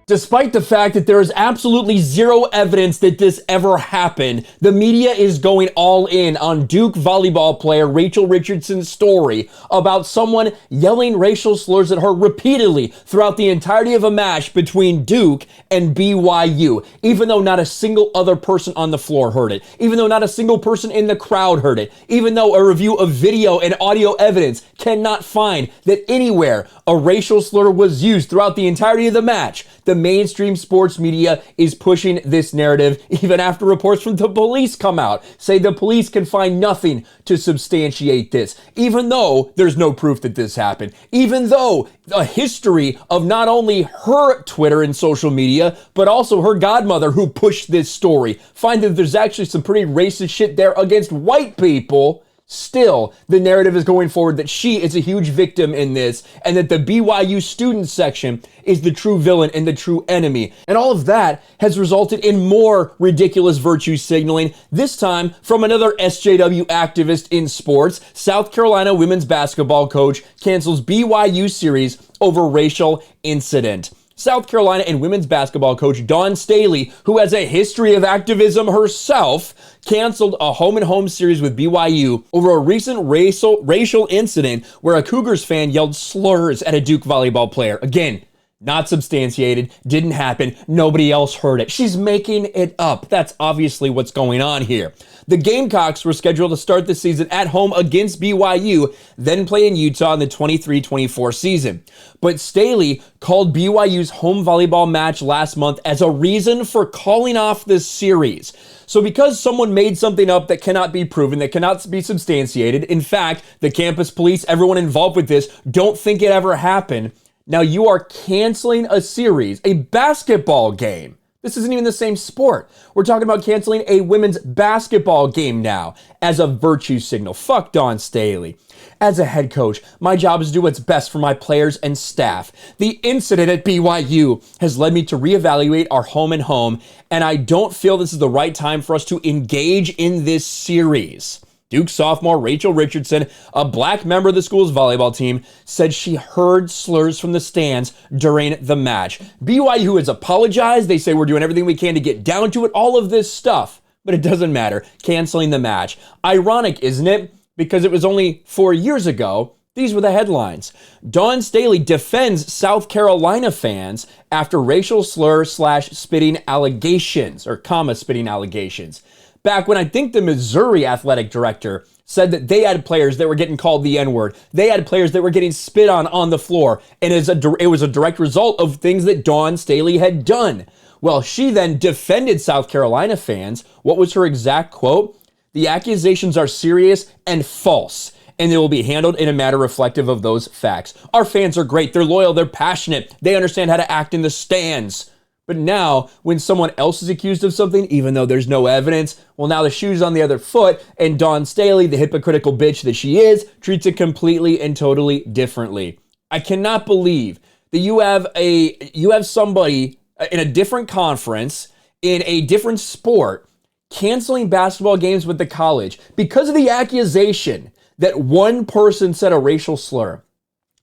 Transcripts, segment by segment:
Despite the fact that there is absolutely zero evidence that this ever happened, the media is going all in on Duke volleyball player Rachel Richardson's story about someone yelling racial slurs at her repeatedly throughout the entirety of a match between Duke and BYU, even though not a single other person on the floor heard it, even though not a single person in the crowd heard it, even though a review of video and audio evidence cannot find that anywhere a racial slur was used throughout the entirety of the match. The mainstream sports media is pushing this narrative even after reports from the police come out, say the police can find nothing to substantiate this, even though there's no proof that this happened, even though a history of not only her Twitter and social media, but also her godmother who pushed this story, find that there's actually some pretty racist shit there against white people. Still, the narrative is going forward that she is a huge victim in this and that the BYU student section is the true villain and the true enemy. And all of that has resulted in more ridiculous virtue signaling, this time from another SJW activist in sports. South Carolina women's basketball coach cancels BYU series over racial incident. South Carolina and women's basketball coach Dawn Staley, who has a history of activism herself, canceled a home-and-home series with BYU over a recent racial incident where a Cougars fan yelled slurs at a Duke volleyball player. Again, not substantiated, didn't happen, nobody else heard it. She's making it up. That's obviously what's going on here. The Gamecocks were scheduled to start the season at home against BYU, then play in Utah in the 23-24 season. But Staley called BYU's home volleyball match last month as a reason for calling off this series. So because someone made something up that cannot be proven, that cannot be substantiated, in fact, the campus police, everyone involved with this, don't think it ever happened, now you are canceling a series, a basketball game. This isn't even the same sport. We're talking about canceling a women's basketball game now as a virtue signal. Fuck Dawn Staley. As a head coach, my job is to do what's best for my players and staff. The incident at BYU has led me to reevaluate our home and home, and I don't feel this is the right time for us to engage in this series. Duke sophomore Rachel Richardson, a black member of the school's volleyball team, said she heard slurs from the stands during the match. BYU has apologized. They say we're doing everything we can to get down to it, all of this stuff. But it doesn't matter. Canceling the match. Ironic, isn't it? Because it was only 4 years ago. These were the headlines. Dawn Staley defends South Carolina fans after racial slur / spitting allegations, or comma spitting allegations. Back when I think the Missouri athletic director said that they had players that were getting called the N-word. They had players that were getting spit on the floor. And it was a direct result of things that Dawn Staley had done. Well, she then defended South Carolina fans. What was her exact quote? "The accusations are serious and false, and they will be handled in a manner reflective of those facts. Our fans are great. They're loyal. They're passionate. They understand how to act in the stands." But now, when someone else is accused of something, even though there's no evidence, well, now the shoe's on the other foot, and Dawn Staley, the hypocritical bitch that she is, treats it completely and totally differently. I cannot believe that you have somebody in a different conference, in a different sport, canceling basketball games with the college because of the accusation that one person said a racial slur.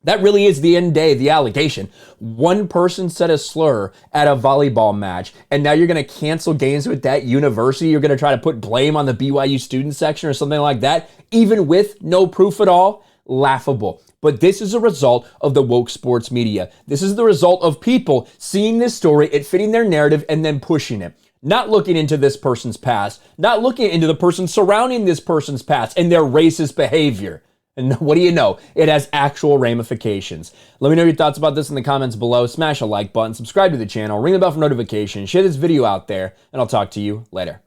That really is the end day, the allegation. One person said a slur at a volleyball match, and now you're going to cancel games with that university. You're going to try to put blame on the BYU student section or something like that, even with no proof at all. Laughable. But this is a result of the woke sports media. This is the result of people seeing this story, it fitting their narrative, and then pushing it. Not looking into this person's past, not looking into the person surrounding this person's past and their racist behavior. And what do you know? It has actual ramifications. Let me know your thoughts about this in the comments below. Smash a like button, subscribe to the channel, ring the bell for notifications, share this video out there, and I'll talk to you later.